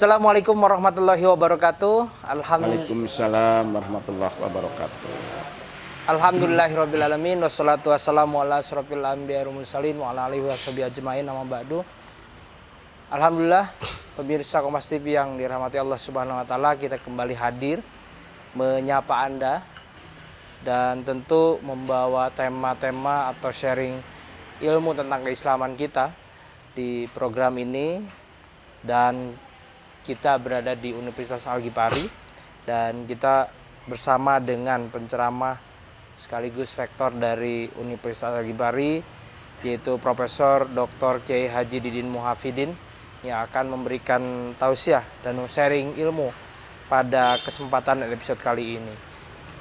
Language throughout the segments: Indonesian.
Assalamualaikum warahmatullahi wabarakatuh. Waalaikumsalam warahmatullahi wabarakatuh. Alhamdulillahirabbil alamin wassalatu wassalamu ala asyrofil anbiya'i wal mursalin wa ala alihi washabihi ajmain amma ba'du. Alhamdulillah, pemirsa Kompas TV yang dirahmati Allah Subhanahu wa taala, kita kembali hadir menyapa Anda dan tentu membawa tema-tema atau sharing ilmu tentang keislaman kita di program ini. Dan kita berada di Universitas Al-Ghifari dan kita bersama dengan penceramah sekaligus rektor dari Universitas Al-Ghifari, yaitu Profesor Dr. Kiai Haji Didin Muhafidin, yang akan memberikan tausiah dan sharing ilmu pada kesempatan episode kali ini.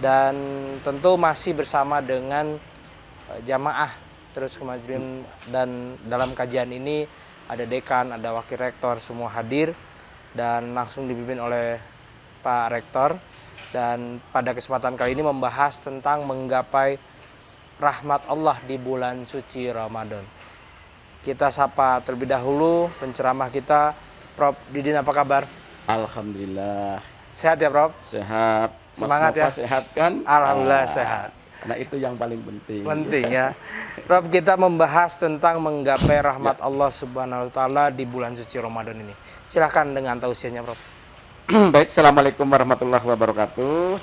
Dan tentu masih bersama dengan jamaah terus kemajuan, dan dalam kajian ini ada dekan, ada wakil rektor, semua hadir dan langsung dipimpin oleh Pak Rektor. Dan pada kesempatan kali ini membahas tentang menggapai rahmat Allah di bulan suci Ramadan. Kita sapa terlebih dahulu penceramah kita, Prof. Didin, apa kabar? Alhamdulillah. Sehat ya, Prof? Sehat. Semangat ya. Sehat kan? Alhamdulillah sehat. Nah itu yang paling penting. Penting ya. Prof, kita membahas tentang menggapai rahmat Allah Subhanahu wa taala di bulan suci Ramadan ini. Silahkan dengan tausiahnya, Prof. Baik, Assalamualaikum warahmatullahi wabarakatuh.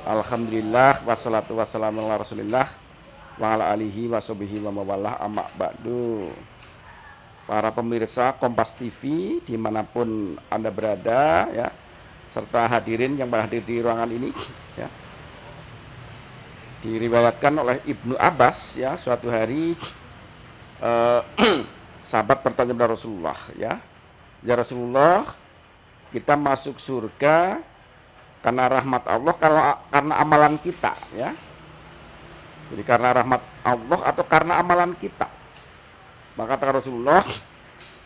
Alhamdulillah wassalatu wassalamu ala Rasulillah wa ala alihi wa sahbihi wa mawalah amma ba'du. Para pemirsa Kompas TV dimanapun Anda berada ya, serta hadirin yang berhadir di ruangan ini ya. Diriwayatkan oleh Ibnu Abbas ya, suatu hari sahabat bertanya kepada Rasulullah ya Rasulullah, kita masuk surga karena rahmat Allah karena amalan kita ya. Jadi karena rahmat Allah atau karena amalan kita? Maka kata Rasulullah,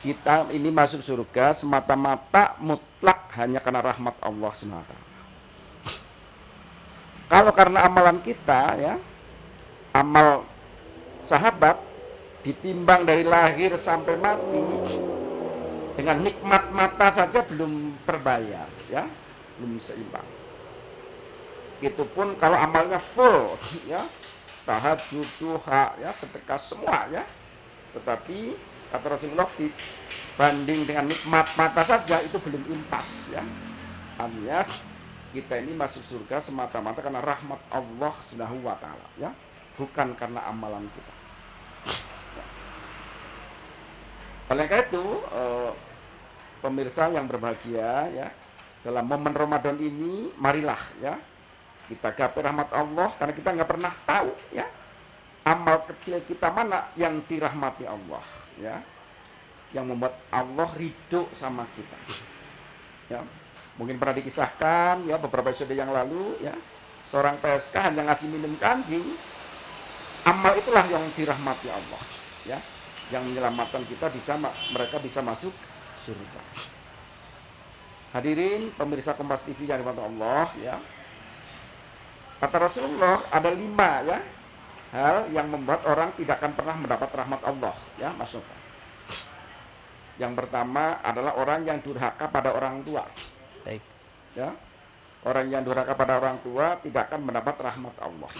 kita ini masuk surga semata-mata mutlak hanya karena rahmat Allah SWT. Kalau karena amalan kita ya, amal sahabat ditimbang dari lahir sampai mati dengan nikmat mata saja belum terbayar ya, belum seimbang. Itu pun kalau amalnya full ya, tahajud, duha ya, sedekah semua ya. Tetapi kata Rasulullah, dibanding dengan nikmat mata saja itu belum impas ya. Artinya kita ini masuk surga semata-mata karena rahmat Allah Subhanahu wa taala ya, bukan karena amalan kita. Oleh karena itu, pemirsa yang berbahagia ya, dalam momen Ramadan ini marilah ya kita gapai rahmat Allah, karena kita nggak pernah tahu ya amal kecil kita mana yang dirahmati Allah ya, yang membuat Allah ridho sama kita ya. Mungkin pernah dikisahkan ya beberapa episode yang lalu ya, seorang PSK hanya ngasih minum ke anjing. Amal itulah yang dirahmati Allah ya, yang menyelamatkan kita, mereka bisa masuk surga. Hadirin pemirsa Kompas TV yang dirahmati Allah ya, kata Rasulullah ada 5 ya hal yang membuat orang tidak akan pernah mendapat rahmat Allah ya, Mas Nova. Yang pertama adalah orang yang durhaka pada orang tua. Baik. Ya, orang yang durhaka pada orang tua tidak akan mendapat rahmat Allah.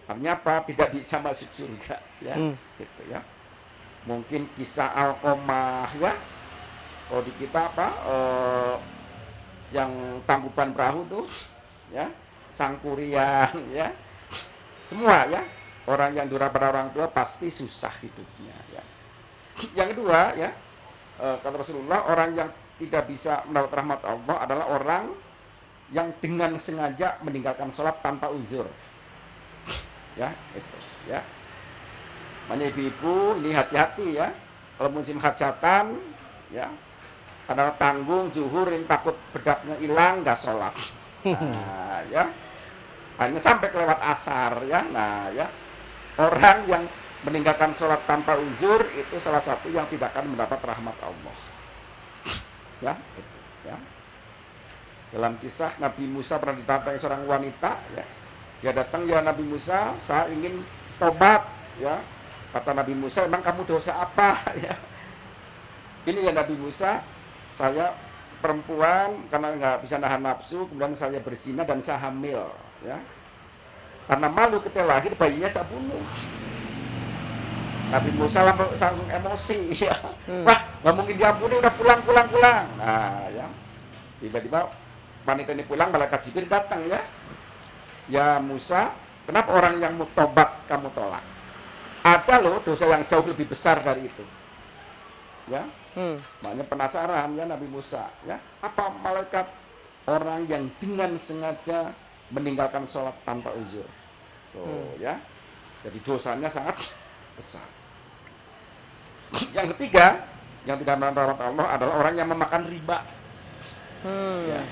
Artinya apa? Tidak bisa masuk surga ya. Gitu ya. Mungkin kisah Alqomah ya. Kalau di kita apa? Yang Tangkuban Perahu tuh ya, Sangkuriang ya. Semua ya, orang yang durhaka pada orang tua pasti susah hidupnya ya. Yang kedua ya, kata Rasulullah, orang yang tidak bisa mendapat rahmat Allah adalah orang yang dengan sengaja meninggalkan sholat tanpa uzur ya, itu ya. Makanya ibu-ibu ini hati-hati ya, kalau musim hajatan ya, karena tanggung zuhur yang takut bedaknya hilang nggak sholat, nah ya, hanya sampai kelewat asar ya. Nah ya, orang yang meninggalkan sholat tanpa uzur itu salah satu yang tidak akan mendapat rahmat Allah ya, itu ya. Dalam kisah Nabi Musa pernah ditantang seorang wanita ya, dia datang, ya Nabi Musa, saya ingin tobat ya. Kata Nabi Musa, emang kamu dosa apa ya? ini ya Nabi Musa, saya perempuan karena nggak bisa nahan nafsu, kemudian saya berzina dan saya hamil, ya. Karena malu ketika lahir bayinya saya bunuh. Nabi Musa langsung emosi, ya. Wah, nggak mungkin diampuni, udah pulang. Nah, ya. Tiba-tiba wanita ini pulang, malaikat Jibril datang, ya. Ya Musa, kenapa orang yang mau tobat kamu tolak? Ada loh dosa yang jauh lebih besar dari itu. Ya, makanya penasaran ya Nabi Musa, ya. Apa malaikat orang yang dengan sengaja meninggalkan sholat tanpa uzur? Ya. Jadi dosanya sangat besar. Yang ketiga, yang tidak mendapat rahmat Allah adalah orang yang memakan riba. Ya.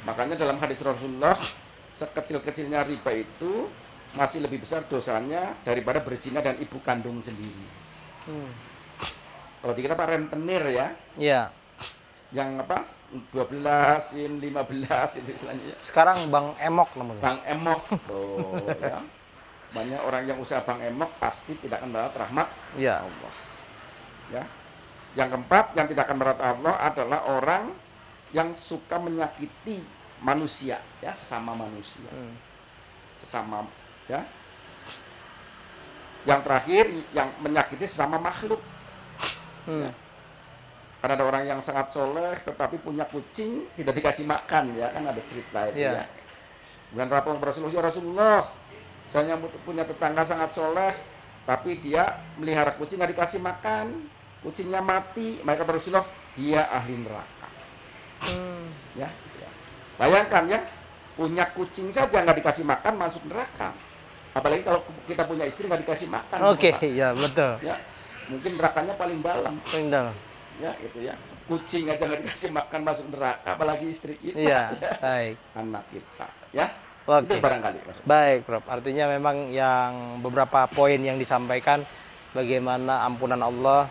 Makanya dalam hadis Rasulullah, sekecil-kecilnya riba itu masih lebih besar dosanya daripada berzina dan ibu kandung sendiri. Kalau di kita Pak rentenir, ya. Iya. Yang apa? 12, 15 itu istilahnya. Sekarang Bang Emok namanya. Bang Emok. Ya. Banyak orang yang usaha Bang Emok pasti tidak akan mendapat rahmat Allah. Ya. Yang keempat yang tidak akan mendapat Allah adalah orang yang suka menyakiti manusia, ya, sesama manusia. Sesama, ya. Yang terakhir yang menyakiti sesama makhluk. Ya. Karena ada orang yang sangat soleh tetapi punya kucing tidak dikasih makan, ya, kan ada cerita itu, ya. Kemudian rapor Rasulullah, ya Rasulullah, saya punya tetangga sangat soleh tapi dia melihara kucing nggak dikasih makan, kucingnya mati. Maka Rasulullah, dia ahli neraka. Ya, ya. Bayangkan, ya, punya kucing saja nggak dikasih makan masuk neraka. Apalagi kalau kita punya istri nggak dikasih makan. Oke, ya betul. Ya, mungkin nerakanya paling dalam. Paling dalam. Ya, gitu ya. Kucing aja nggak dikasih makan masuk neraka, apalagi istri kita. Iya, ya. baik. Anak kita, ya. Oke. Itu barangkali. Baik, Prof. Artinya memang yang beberapa poin yang disampaikan bagaimana ampunan Allah,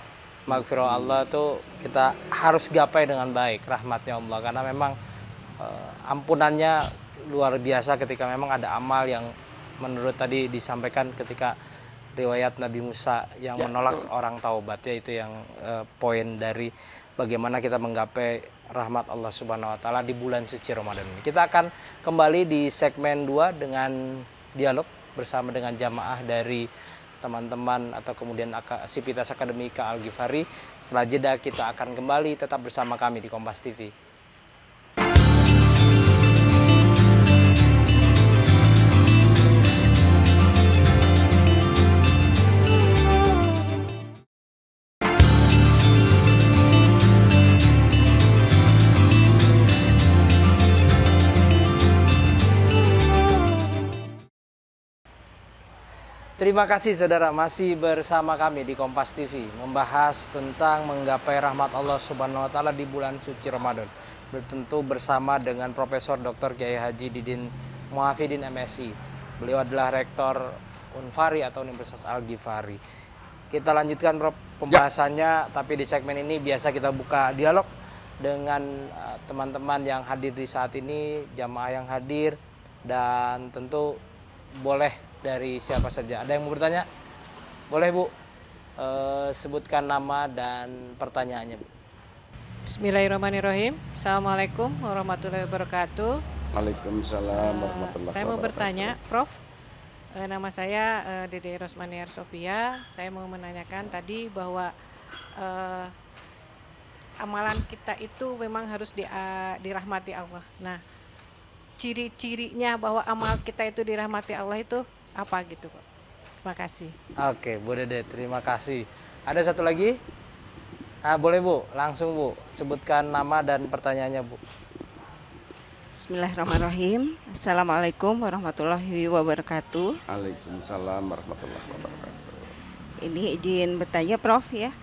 maghfirah Allah itu kita harus gapai dengan baik rahmatnya Allah, karena memang ampunannya luar biasa ketika memang ada amal yang menurut tadi disampaikan ketika riwayat Nabi Musa yang menolak orang taubat, yaitu yang poin dari bagaimana kita menggapai rahmat Allah Subhanahu wa taala di bulan suci Ramadan ini. Kita akan kembali di segmen 2 dengan dialog bersama dengan jamaah dari teman-teman atau kemudian Sivitas Akademika Al-Ghifari. Setelah jeda kita akan kembali, tetap bersama kami di Kompas TV. Terima kasih saudara, masih bersama kami di Kompas TV membahas tentang menggapai rahmat Allah Subhanahu wa taala di bulan suci Ramadan. Tentu bersama dengan Profesor Dr. Kiai Haji Didin Muhafidin MSI. Beliau adalah Rektor Unfari atau Universitas Al-Ghifari. Kita lanjutkan, Prof, pembahasannya, tapi di segmen ini biasa kita buka dialog dengan teman-teman yang hadir di saat ini, jamaah yang hadir, dan tentu boleh dari siapa saja. Ada yang mau bertanya? Boleh, Bu. Sebutkan nama dan pertanyaannya, Bu. Bismillahirrahmanirrahim. Assalamualaikum warahmatullahi wabarakatuh. Waalaikumsalam warahmatullahi wabarakatuh. Saya mau bertanya, Prof. Nama saya Dede Rosmaniar Sofia. Saya mau menanyakan tadi bahwa amalan kita itu memang harus dirahmati Allah. Nah, ciri-cirinya bahwa amal kita itu dirahmati Allah itu apa gitu, Pak? Terima kasih. Oke, Bu Dede, terima kasih. Ada satu lagi? Boleh, Bu, langsung, Bu, sebutkan nama dan pertanyaannya, Bu. Bismillahirrahmanirrahim. Assalamualaikum warahmatullahi wabarakatuh. Waalaikumsalam warahmatullahi wabarakatuh. Ini izin bertanya, Prof, ya.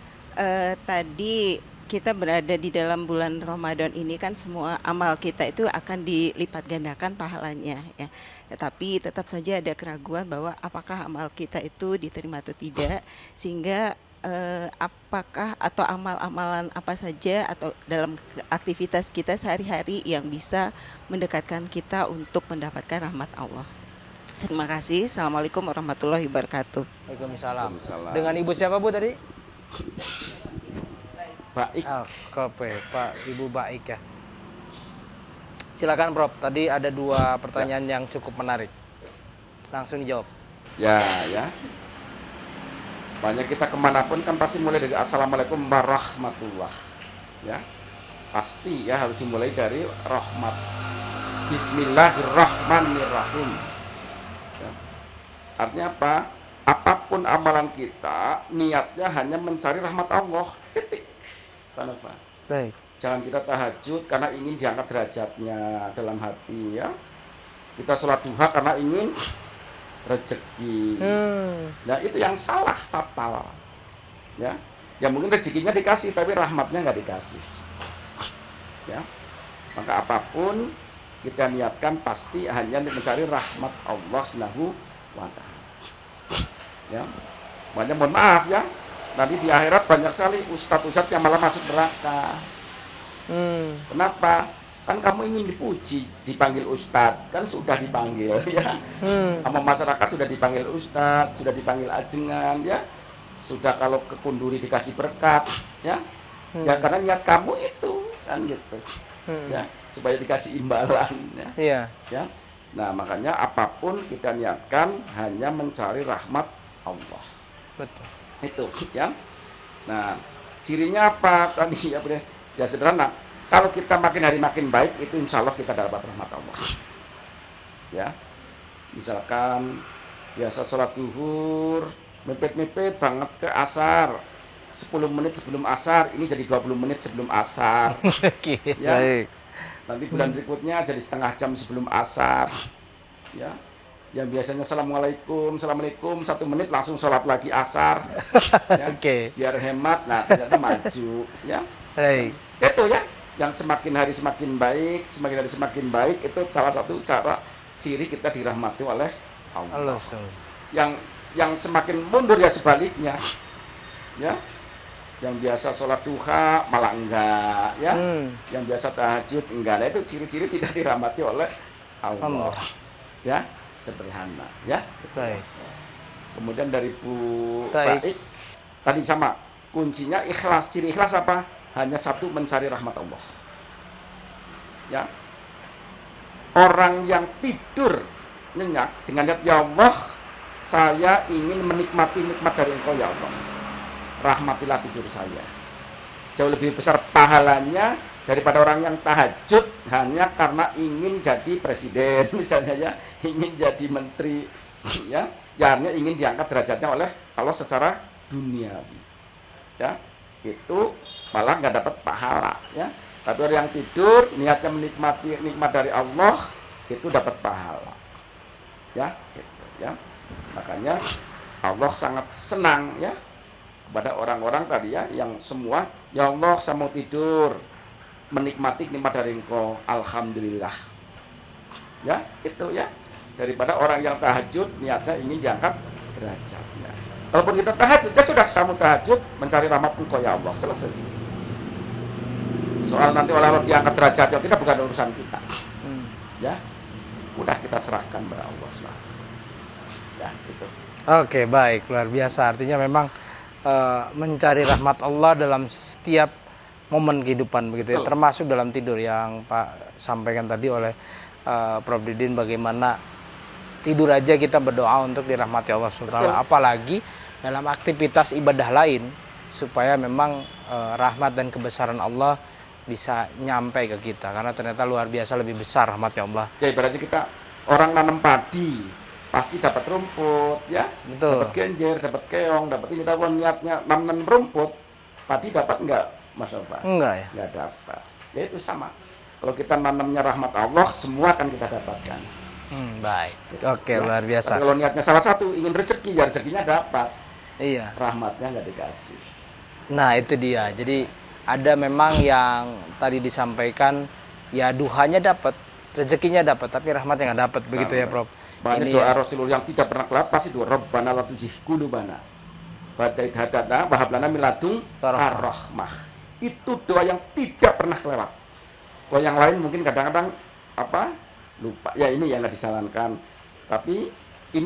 Tadi kita berada di dalam bulan Ramadan ini kan semua amal kita itu akan dilipat gandakan pahalanya, ya. Tetapi tetap saja ada keraguan bahwa apakah amal kita itu diterima atau tidak, sehingga apakah atau amal-amalan apa saja atau dalam aktivitas kita sehari-hari yang bisa mendekatkan kita untuk mendapatkan rahmat Allah. Terima kasih. Assalamualaikum warahmatullahi wabarakatuh. Waalaikumsalam. Waalaikumsalam. Dengan Ibu siapa, Bu, tadi? baik. Oke, Pak Ibu baik ya. Silakan Prof. Tadi ada 2 pertanyaan yang cukup menarik. Langsung dijawab. Ya, ya. Banyak kita kemanapun kan pasti mulai dari Assalamualaikum warahmatullah. Ya, pasti ya harus dimulai dari rahmat. Bismillahirrahmanirrahim. Ya. Artinya apa? Apapun amalan kita, niatnya hanya mencari rahmat Allah. Titik. Tanfa. Baik. Jangan kita tahajud karena ingin diangkat derajatnya dalam hati ya. Kita sholat duha karena ingin rezeki. Nah itu yang salah, fatal. Ya, ya mungkin rezekinya dikasih tapi rahmatnya nggak dikasih. Ya, maka apapun kita niatkan pasti hanya mencari rahmat Allah Subhanahu wa Ta'ala. Ya, banyak mohon maaf ya. Nanti di akhirat banyak sekali ustadz-ustadz yang malah masuk neraka. Kenapa? Kan kamu ingin dipuji, dipanggil ustadz, kan sudah dipanggil ya. Sama masyarakat sudah dipanggil ustadz, sudah dipanggil ajengan ya. Sudah kalau ke Kunduri dikasih berkat ya. Ya karena niat kamu itu kan gitu. Ya, supaya dikasih imbalan ya. Iya. Ya. Nah, makanya apapun kita niatkan hanya mencari rahmat Allah. Betul. Itu ya. Nah, cirinya apa tadi ya? Ya sederhana. Kalau kita makin hari makin baik, itu insya Allah kita dapat rahmat Allah. Ya, misalkan biasa sholat zuhur, mepet-mepet banget ke asar, 10 menit sebelum asar, ini jadi 20 menit sebelum asar. Ya. Baik. Nanti bulan berikutnya jadi setengah jam sebelum asar. Ya. Yang biasanya assalamualaikum 1 menit langsung sholat lagi asar. Ya. Oke. Biar hemat, nah ternyata maju. Ya. Baik. Itu ya, yang semakin hari semakin baik, semakin hari semakin baik, itu salah satu cara ciri kita dirahmati oleh Allah. Yang semakin mundur ya sebaliknya. Ya. Yang biasa sholat duha malah enggak, ya. Yang biasa tahajud enggak. Nah, itu ciri-ciri tidak dirahmati oleh Allah. Ya, sederhana, ya. Baik. Kemudian dari Bu Baik. Baik, tadi sama, kuncinya ikhlas. Ciri ikhlas apa? Hanya satu, mencari rahmat Allah. Ya. Orang yang tidur nyenyak dengan niat, ya Allah, saya ingin menikmati nikmat dari Engkau ya Allah. Rahmatilah tidur saya. Jauh lebih besar pahalanya daripada orang yang tahajud hanya karena ingin jadi presiden misalnya ya, ingin jadi menteri ya, hanya ingin diangkat derajatnya oleh Allah secara duniawi. Ya, itu malah nggak dapat pahala ya. Tapi orang yang tidur niatnya menikmati nikmat dari Allah itu dapat pahala. Ya, gitu ya. Makanya Allah sangat senang ya pada orang-orang tadi ya yang semua, ya Allah saya mau tidur menikmati nikmat dari Engkau, alhamdulillah. Ya, itu ya. Daripada orang yang tahajud niatnya ingin diangkat derajatnya. Walaupun kita tahajud, ya sudah, saya mau tahajud mencari rahmat Engkau ya Allah, selesai. Soal nanti Allah diangkat derajatnya tidak, bukan urusan kita. Ya, udah kita serahkan kepada Allah SWT. Ya, gitu. Oke, baik, luar biasa. Artinya memang mencari rahmat Allah dalam setiap momen kehidupan begitu ya, termasuk dalam tidur yang Pak sampaikan tadi oleh Prof Didin, bagaimana tidur aja kita berdoa untuk dirahmati Allah SWT, apalagi dalam aktivitas ibadah lain, supaya memang rahmat dan kebesaran Allah bisa nyampe ke kita, karena ternyata luar biasa lebih besar rahmatnya Allah. Ya ibaratnya kita orang nanam padi pasti dapat rumput ya, betul, dapat genjer, dapat keong, dapat ini. Tapi niatnya nanam rumput, padi dapat enggak, Mas Alfa? Enggak ya? Enggak dapat. Ya itu sama. Kalau kita nanamnya rahmat Allah, semua akan kita dapatkan. Baik. Oke, Ya. luar biasa. Tapi kalau niatnya salah satu, ingin rezeki, ya rezekinya dapat. Iya. Rahmatnya nggak dikasih. Nah itu dia. Jadi ada memang yang tadi disampaikan, ya duhanya dapat, rezekinya dapat, tapi rahmatnya nggak dapat, begitu ya Prof. Banyak Ini doa ya. Rasulullah yang tidak pernah kelewat pasti doa Rabbana la tuzigh qulubana ba'da idh hadana wa hab lana min ladunka rahmah. Itu doa yang tidak pernah kelewat. Kalau yang lain mungkin kadang-kadang apa lupa, ya ini yang nggak dijalankan. Tapi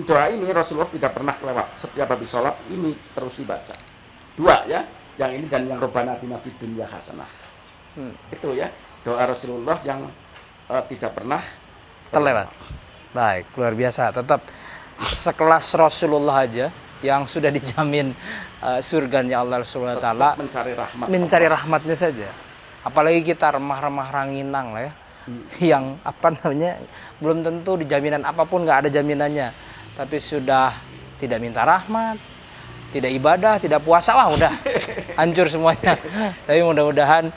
doa ini Rasulullah tidak pernah kelewat. Setiap habis sholat ini terus dibaca. Dua ya, yang ini dan yang Rabbana atina fid dunya hasanah. Itu ya doa Rasulullah yang tidak pernah Terlewat. Baik, luar biasa. Tetap sekelas Rasulullah aja yang sudah dijamin surganya Allah Subhanahu wa taala, mencari rahmat. mencari rahmatnya saja. Apalagi kita remah-remah ranginang lah ya. Yang apa namanya belum tentu di jaminan apapun, nggak ada jaminannya, tapi sudah tidak minta rahmat, tidak ibadah, tidak puasa, wah udah hancur semuanya. Tapi mudah-mudahan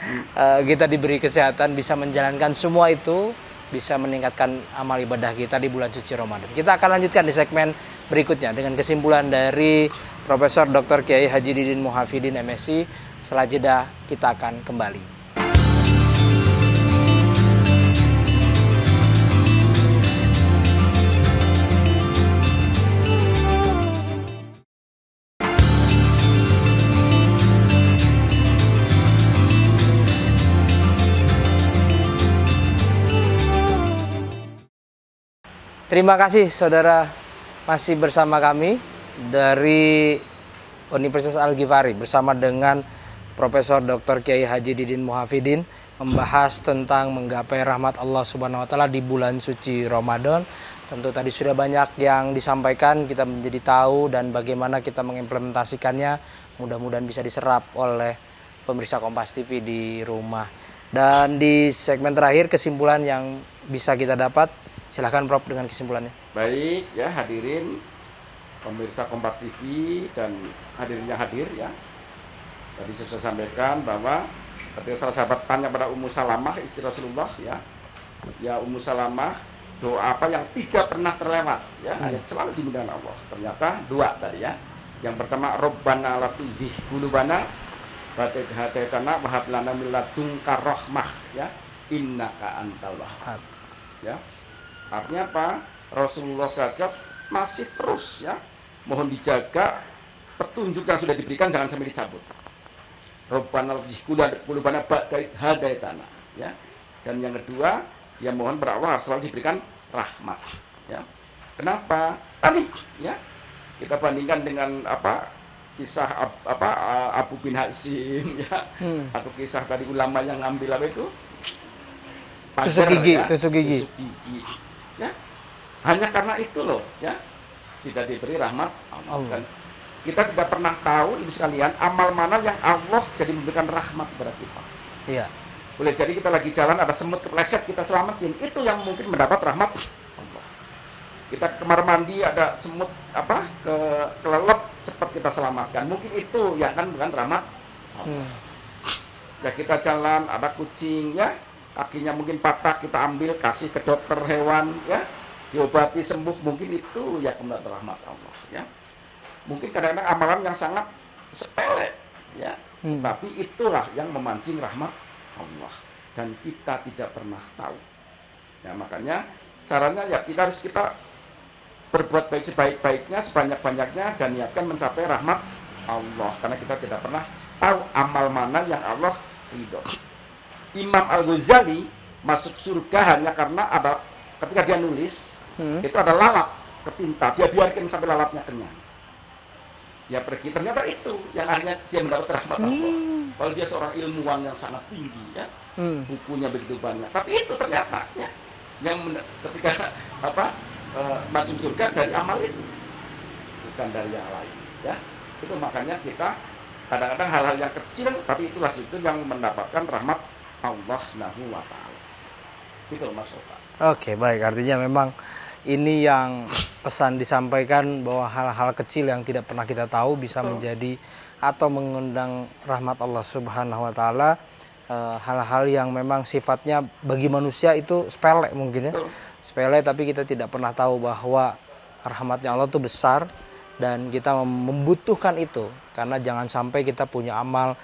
kita diberi kesehatan bisa menjalankan semua itu, bisa meningkatkan amal ibadah kita di bulan suci Ramadan. Kita akan lanjutkan di segmen berikutnya dengan kesimpulan dari Profesor Dr. Kiai Haji Didin Muhafidin MSI. Setelah jeda kita akan kembali. Terima kasih saudara masih bersama kami dari Universitas Al-Ghifari bersama dengan Profesor Dr. Kiai Haji Didin Muhafidin membahas tentang menggapai rahmat Allah Subhanahu wa taala di bulan suci Ramadan. Tentu tadi sudah banyak yang disampaikan, kita menjadi tahu dan bagaimana kita mengimplementasikannya. Mudah-mudahan bisa diserap oleh pemirsa Kompas TV di rumah. Dan di segmen terakhir kesimpulan yang bisa kita dapat, silahkan Prof dengan kesimpulannya. Baik ya hadirin pemirsa Kompas TV dan hadirin yang hadir ya. Tadi saya sudah sampaikan bahwa ketika salah sahabat tanya pada Ummu Salamah istri Rasulullah ya. Ya Ummu Salamah, doa apa yang tidak pernah terlewat ya, ayat selalu dimudahkan Allah. Ternyata dua tadi ya. Yang pertama Rabbana la tuzigh qulubana wa hadina wa hab lana min ladunka rahmah ya. Innaka antal wahhab. Ya. Artinya apa? Rasulullah saja masih terus ya mohon dijaga petunjuk yang sudah diberikan jangan sampai dicabut. Rabbana qulubana ba'da hadaitana ya. Dan yang kedua dia mohon berdoa selalu diberikan rahmat ya. Kenapa? Tadi ya kita bandingkan dengan apa kisah Abu bin Hasim ya atau kisah tadi ulama yang ngambil apa itu tusuk gigi, tusuk gigi. Ya, hanya karena itu loh ya tidak diberi rahmat Allah. Dan kita tidak pernah tahu ibu sekalian amal mana yang Allah jadi memberikan rahmat kepada kita. Iya. Boleh jadi kita lagi jalan ada semut kepleset kita selamatin, itu yang mungkin mendapat rahmat Allah. Kita ke kamar mandi ada semut apa kelelep cepat kita selamatkan, mungkin itu ya kan bukan rahmat Allah. Ya kita jalan ada kucing ya kakinya mungkin patah kita ambil kasih ke dokter hewan ya diobati sembuh, mungkin itu ya kemudian rahmat Allah ya. Mungkin kadang-kadang amalan yang sangat sepele ya tapi itulah yang memancing rahmat Allah dan kita tidak pernah tahu ya. Makanya caranya ya kita harus berbuat baik sebaik-baiknya sebanyak-banyaknya dan niatkan mencapai rahmat Allah karena kita tidak pernah tahu amal mana yang Allah ridho. Imam Al-Ghazali masuk surga hanya karena ada ketika dia nulis itu ada lalat ke tinta, dia biarkan sampai lalatnya kenyang. Dia pergi, ternyata itu yang akhirnya dia mendapat rahmat Allah. Kalau dia seorang ilmuwan yang sangat tinggi ya, bukunya begitu banyak. Tapi itu ternyata ya, yang ketika masuk surga dari amal itu, bukan dari yang lain ya. Itu makanya kita kadang-kadang hal-hal yang kecil tapi itulah itu yang mendapatkan rahmat Allah Subhanahu wa taala. Itu Mas Sofa. Oke, baik. Artinya memang ini yang pesan disampaikan bahwa hal-hal kecil yang tidak pernah kita tahu bisa menjadi atau mengundang rahmat Allah Subhanahu wa taala. Hal-hal yang memang sifatnya bagi manusia itu sepele mungkin ya. Sepele tapi kita tidak pernah tahu bahwa rahmatnya Allah itu besar dan kita membutuhkan itu. Karena jangan sampai kita punya amal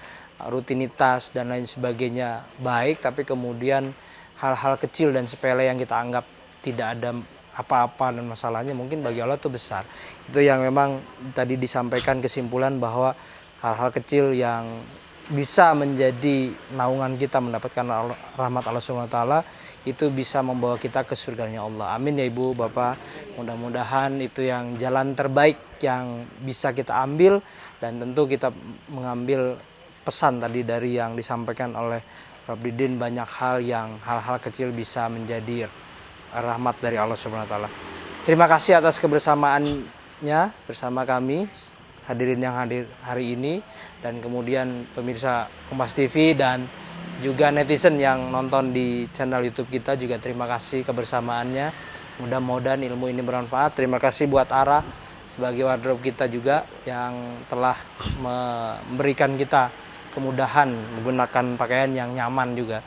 rutinitas dan lain sebagainya baik tapi kemudian hal-hal kecil dan sepele yang kita anggap tidak ada apa-apa dan masalahnya mungkin bagi Allah itu besar. Itu yang memang tadi disampaikan kesimpulan bahwa hal-hal kecil yang bisa menjadi naungan kita mendapatkan rahmat Allah SWT itu bisa membawa kita ke surganya Allah. Amin ya Ibu, Bapak. Mudah-mudahan itu yang jalan terbaik yang bisa kita ambil dan tentu kita mengambil pesan tadi dari yang disampaikan oleh Prof. Didin, banyak hal-hal kecil bisa menjadi rahmat dari Allah Subhanahu wa taala. Terima kasih atas kebersamaannya bersama kami, hadirin yang hadir hari ini, dan kemudian pemirsa Kompas TV dan juga netizen yang nonton di channel YouTube kita juga terima kasih kebersamaannya. Mudah-mudahan ilmu ini bermanfaat. Terima kasih buat Ara sebagai wardrobe kita juga yang telah memberikan kita kemudahan menggunakan pakaian yang nyaman juga.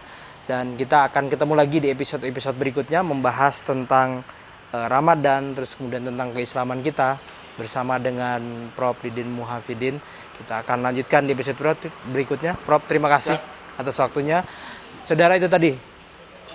Dan kita akan ketemu lagi di episode-episode berikutnya membahas tentang Ramadan, terus kemudian tentang keislaman kita bersama dengan Prof. Didin Muhafidin. Kita akan lanjutkan di episode berikutnya. Prof, terima kasih atas waktunya. Saudara, itu tadi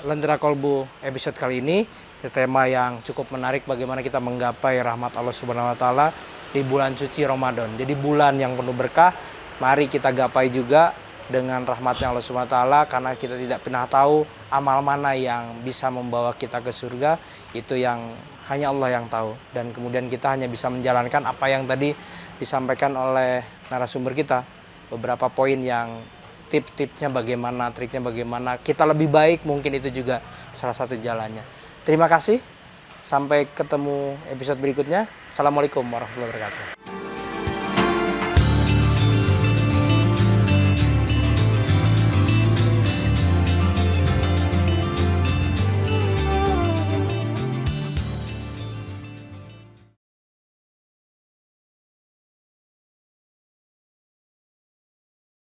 Lentera Kolbu episode kali ini. Tema yang cukup menarik, bagaimana kita menggapai rahmat Allah Subhanahu wa taala di bulan suci Ramadan. Jadi bulan yang penuh berkah, mari kita gapai juga dengan rahmatnya Allah Subhanahu wa taala, karena kita tidak pernah tahu amal mana yang bisa membawa kita ke surga, itu yang hanya Allah yang tahu. Dan kemudian kita hanya bisa menjalankan apa yang tadi disampaikan oleh narasumber kita, beberapa poin yang tip-tipnya bagaimana, triknya bagaimana kita lebih baik, mungkin itu juga salah satu jalannya. Terima kasih, sampai ketemu episode berikutnya. Assalamualaikum warahmatullahi wabarakatuh.